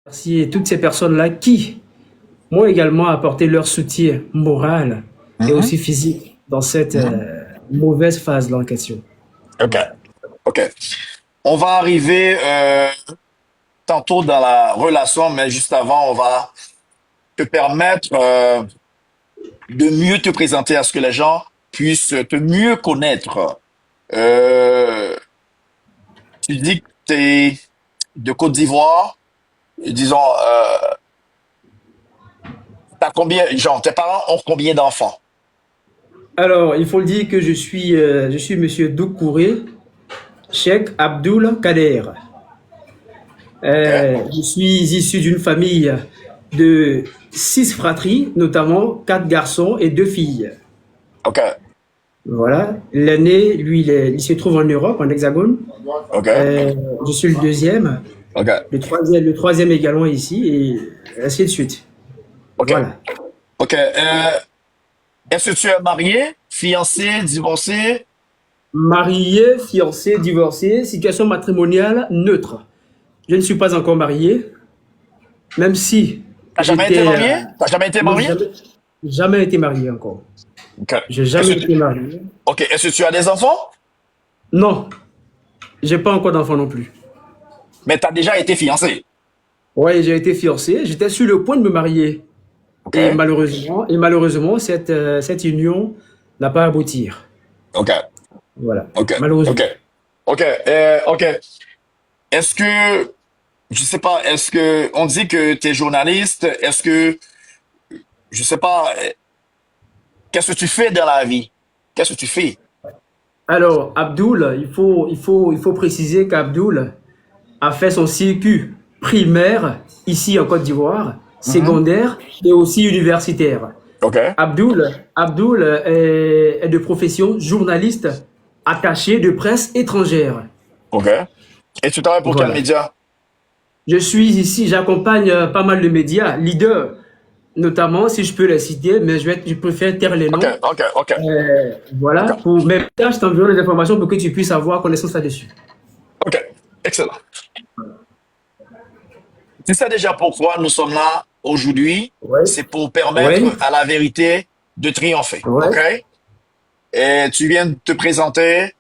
Merci toutes ces personnes-là qui m'ont également apporté leur soutien moral et Mhm, aussi physique dans cette mhm. mauvaise phase-là en question. OK. OK. On va arriver tantôt dans la relation, mais juste avant, on va te permettre de mieux te présenter à ce que les gens puissent te mieux connaître. Euh, Tu dis que tu es de Côte d'Ivoire, et disons, t'as combien, genre, tes parents ont combien d'enfants? Alors, il faut le dire que je suis Monsieur Doukouré, Cheikh Abdoul Kader. OK? Je suis issu d'une famille de six fratries, notamment quatre garçons et deux filles. OK. Voilà. L'aîné, lui, il se trouve en Europe, en Hexagone. OK. Euh, je suis le deuxième. OK. Le troisième également ici, et ainsi de suite. OK. Voilà. OK. Est-ce que tu es marié, fiancé, divorcé? Marié, fiancé, divorcé, situation matrimoniale neutre. Je ne suis pas encore marié, même si T'as jamais été j'étais. marié? T'as jamais été Non, marié? jamais été marié encore. OK. J'ai Est-ce jamais que tu, été marié. OK. Est-ce que tu as des enfants? Non, j'ai pas encore d'enfant non plus. Mais t'as déjà été fiancé. Ouais, j'ai été fiancé, j'étais sur le point de me marier. OK. Et malheureusement cette union n'a pas abouti. OK. Voilà, OK. OK. malheureusement. OK. OK. Est-ce que, je sais pas, est-ce que, on dit que tu es journaliste, est-ce que, je sais pas, qu'est-ce que tu fais dans la vie? Qu'est-ce que tu fais? Alors, Abdoul, il faut préciser qu'Abdoul a fait son circuit primaire ici en Côte d'Ivoire, Mhm. secondaire et aussi universitaire. OK. Abdoul est de profession journaliste attaché de presse étrangère. OK. Et tu travailles pour quel Voilà. média? Je suis ici, j'accompagne pas mal de médias, leaders, notamment, si je peux les citer, mais je préfère taire les OK. noms. OK. OK. Voilà, OK. pour mes tâches, je t'enverrai les informations pour que tu puisses avoir connaissance là-dessus. OK. Excellent. Tu sais déjà pourquoi nous sommes là aujourd'hui? Oui, C'est pour permettre oui, à la vérité de triompher. oui. OK? Et tu viens de te présenter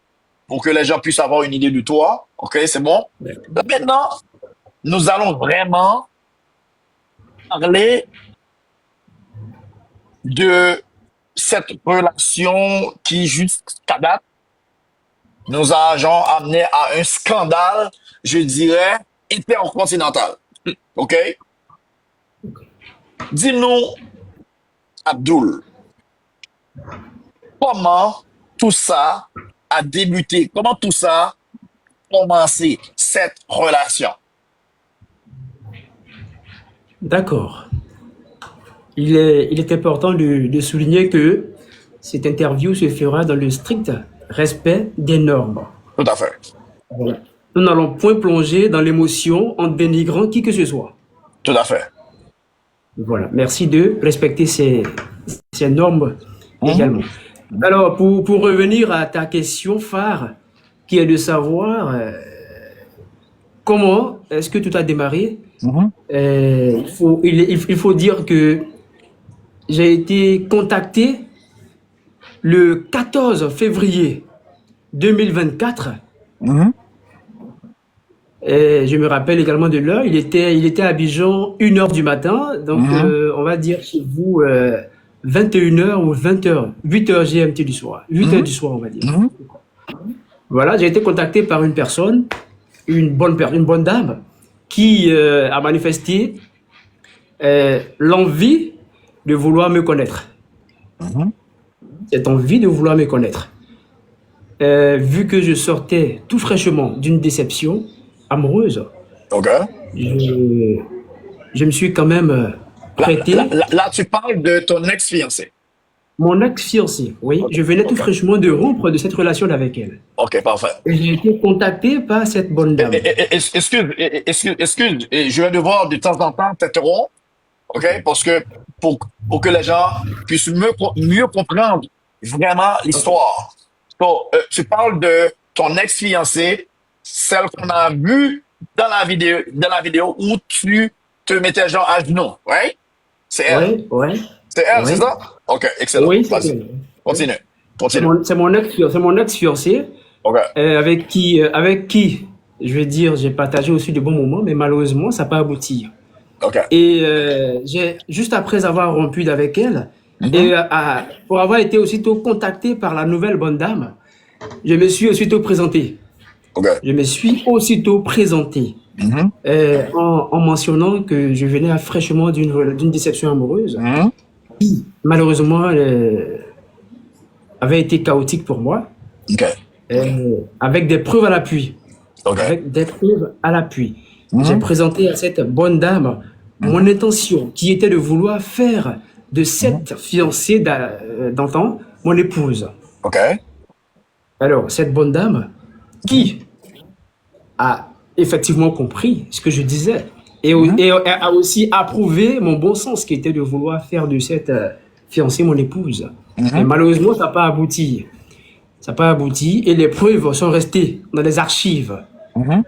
pour que les gens puissent avoir une idée de toi. OK? C'est bon? Là, maintenant, nous allons vraiment parler de cette relation qui, jusqu'à date, nous a genre amené à un scandale, je dirais, intercontinental. OK? Dis-nous, Abdul, comment tout ça a débuté? Comment tout ça a commencé, cette relation? D'accord. Il est important de souligner que cette interview se fera dans le strict respect des normes. Tout à fait. Voilà. Nous n'allons point plonger dans l'émotion en dénigrant qui que ce soit. Tout à fait. Voilà. Merci de respecter ces normes Mhm, également. Alors, pour revenir à ta question phare, qui est de savoir comment est-ce que tout a démarré, mhm, il faut dire que j'ai été contacté le 14 février 2024. mhm, Et je me rappelle également de l'heure. Il était à Abidjan 1 heure du matin. Donc, mhm, on va dire chez vous 21 heures ou 20 heures, 8 heures GMT du soir. 8 heures mhm, du soir, on va dire. mhm, Voilà, j'ai été contacté par une personne, une bonne dame, qui a manifesté l'envie de vouloir me connaître. mhm. Cette envie de vouloir me connaître. Vu que je sortais tout fraîchement d'une déception amoureuse, OK. je, je me suis quand même prêté. Là, tu parles de ton ex-fiancé. Mon ex-fiancée, oui, OK. je venais tout OK. fraîchement de rompre de cette relation avec elle. OK, parfait. Et j'ai été contacté par cette bonne dame. Excuse, je vais devoir de temps en temps t'interrompre, OK? Parce que pour que les gens puissent mieux comprendre vraiment l'histoire. Donc, tu parles de ton ex-fiancée, celle qu'on a vue dans la vidéo où tu te mettait genre à genoux, right? C'est elle. Ouais, ouais, C'est elle, c'est ouais. ça? OK, excellent. Oui, Vas-y. c'était. Ouais. Continue. Continue. C'est mon ex-fiancé OK. avec qui, je vais dire, j'ai partagé aussi de bons moments, mais malheureusement, ça n'a pas abouti. OK. Et juste après avoir rompu avec elle, Mhm. et pour avoir été aussitôt contacté par la nouvelle bonne dame, je me suis aussitôt présenté. OK. Je me suis aussitôt présenté Mhm. en mentionnant que je venais fraîchement d'une déception amoureuse. Mhm. Malheureusement, avait été chaotique pour moi, OK. avec des preuves à l'appui. OK. Avec des preuves à l'appui. J'ai Mhm. présenté à cette bonne dame mon Mhm. intention, qui était de vouloir faire de Mhm. cette fiancée d'antan mon épouse. OK. Alors, cette bonne dame, Mhm. qui a effectivement compris ce que je disais, Mhm. et a aussi approuvé mon bon sens, qui était de vouloir faire de cette fiancée mon épouse. Mais Mhm. malheureusement, ça n'a pas abouti. Ça n'a pas abouti et les preuves sont restées dans les archives. Mhm.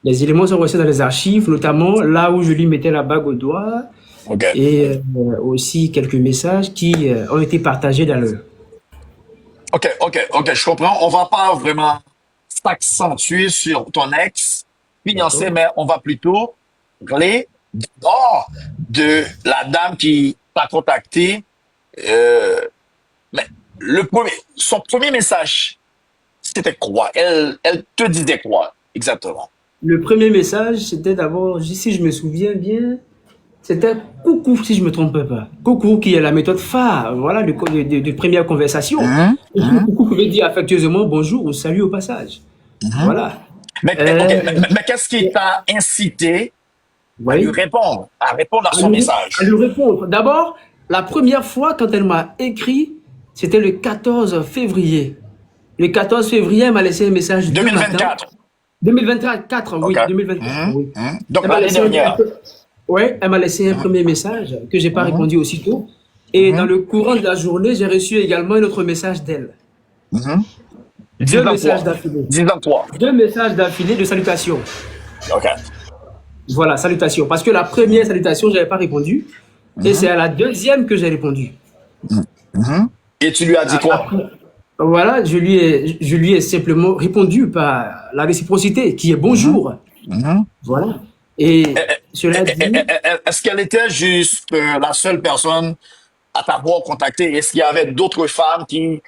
Les éléments sont restés dans les archives, notamment là où je lui mettais la bague au doigt OK. et aussi quelques messages qui ont été partagés dans le. OK. OK. OK. Je comprends. On va pas vraiment s'accentuer sur ton ex fiancé, D'accord. mais on va plutôt parler d'abord de la dame qui t'a contacté. Euh, mais son premier message, c'était quoi? Elle te disait quoi exactement? Le premier message, c'était d'abord, si je me souviens bien, c'était coucou, si je ne me trompe pas. Coucou, qui est la méthode phare, voilà, de première conversation. Mhm. Et puis, Mhm. coucou veut dire affectueusement bonjour ou salut au passage. Mhm. Voilà. OK, Euh, mais qu'est-ce qui t'a incité oui. à répondre à À son lui, à message? lui répondre. D'abord, la première fois quand elle m'a écrit, c'était le 14 février. Le 14 février, elle m'a laissé un message de matin. 2024. 2024, OK. oui, 2024, Mhm. oui. Mhm. Donc Elle m'a l'année laissé dernière. ouais, elle m'a laissé un premier message que j'ai pas Mhm. répondu aussitôt. Et dans Mhm. le courant de la journée, j'ai reçu également un autre message d'elle. Mhm. Deux 10 ans messages 3. d'affilée. 10 ans 3. Deux messages d'affilée de salutations. OK. Voilà, salutations. Parce que la première salutation, je n'avais pas répondu. Et c'est Mhm. à la deuxième que j'ai répondu. Mhm. Mhm. Et tu lui as dit quoi? Après, voilà, je lui ai simplement répondu par la réciprocité, qui est Mhm. bonjour. Mhm. Voilà. Et Eh, cela dit, Est-ce qu'elle était juste la seule personne à t'avoir contacté? Est-ce qu'il y avait d'autres femmes qui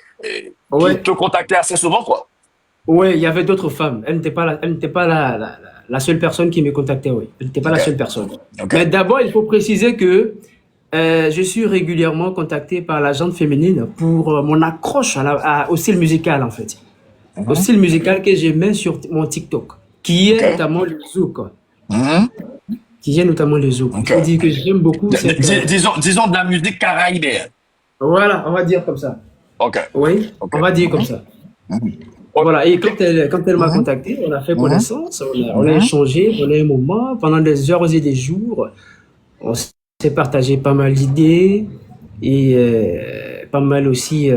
ouais, te contactaient assez souvent, quoi? ouais, il y avait d'autres femmes. Elle n'était pas la seule personne qui me contactait, oui. Elle n'était pas la OK. seule personne. OK. Mais d'abord, il faut préciser que je suis régulièrement contacté par la gente féminine pour mon accroche au style musical, en fait. Au Mhm. style musical que j'aimais sur mon TikTok, qui est OK. notamment le zouk. Mhm. Qui est notamment le zouk. Il faut OK. dire que j'aime beaucoup cette. Disons de la musique caribéenne. Voilà, on va dire comme ça. OK. Oui, OK. on va dire comme Mhm. ça. Mhm. OK. Voilà, et quand elle m'a Mhm. contacté, on a fait Mhm. connaissance, on a Mhm. échangé pendant un moment, pendant des heures et des jours. On s'est partagé pas mal d'idées et pas mal aussi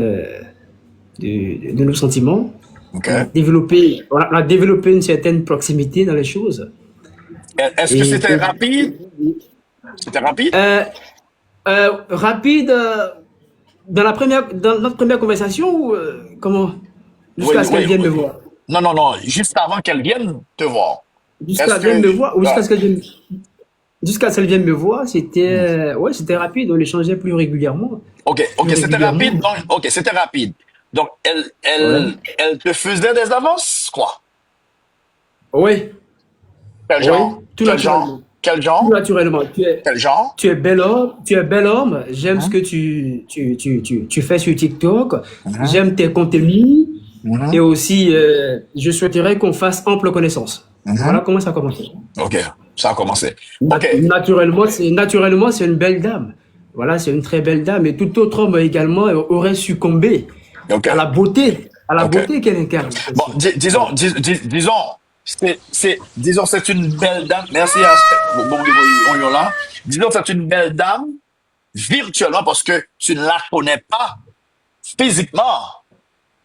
de nos sentiments. OK. On a développé une certaine proximité dans les choses. Est-ce que Et c'était rapide? C'était rapide? euh, rapide, dans notre première conversation, ou comment? Jusqu'à Oui, ce qu'elle oui, vienne oui. me voir. Non, non, non. Juste avant qu'elle vienne te voir. Jusqu'à Est-ce ce qu'elle vienne que... me voir, ou Ouais. jusqu'à ce qu'elle vienne me voir, c'était, ouais, c'était rapide, on échangeait plus régulièrement. OK, Plus OK, c'était régulièrement. rapide. Donc, OK, c'était rapide. Donc, Ouais. elle te faisait des avances, quoi. Ouais. Quel Oui, genre? tout Quel genre? naturellement. Quel Tout genre? naturellement. Quel genre? Tu es bel homme, tu es bel homme. J'aime ce Mhm. que tu fais sur TikTok. Mhm. J'aime tes contenus. Et Mhm. aussi, je souhaiterais qu'on fasse ample connaissance. Voilà Mhm. comment ça a commencé. OK, ça a commencé. OK, Naturellement, c'est une belle dame. Voilà, c'est une très belle dame. Et tout autre homme également aurait succombé OK, à la OK. beauté qu'elle incarne. Bon, Celle-ci. Voilà. disons, disons, c'est une belle dame. Merci à bon, on y est là. Disons, c'est une belle dame virtuellement parce que tu ne la connais pas physiquement.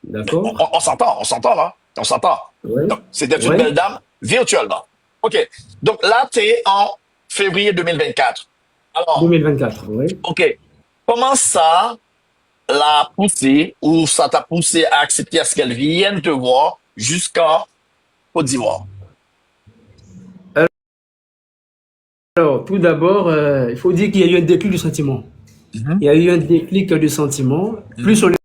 Mais D'accord? on s'entend là, on s'entend. Oui. Donc, c'était une Oui. belle dame virtuellement. OK. Donc là, tu es en février 2024. Alors, 2024, oui. ok. Comment ça l'a poussé ou ça t'a poussé à accepter à ce qu'elle vienne te voir jusqu'en Côte d'Ivoire? Alors, tout d'abord, il faut dire qu'il y a eu un déclic de sentiment. Mhm, Il y a eu un déclic de sentiment. Plus mhm, on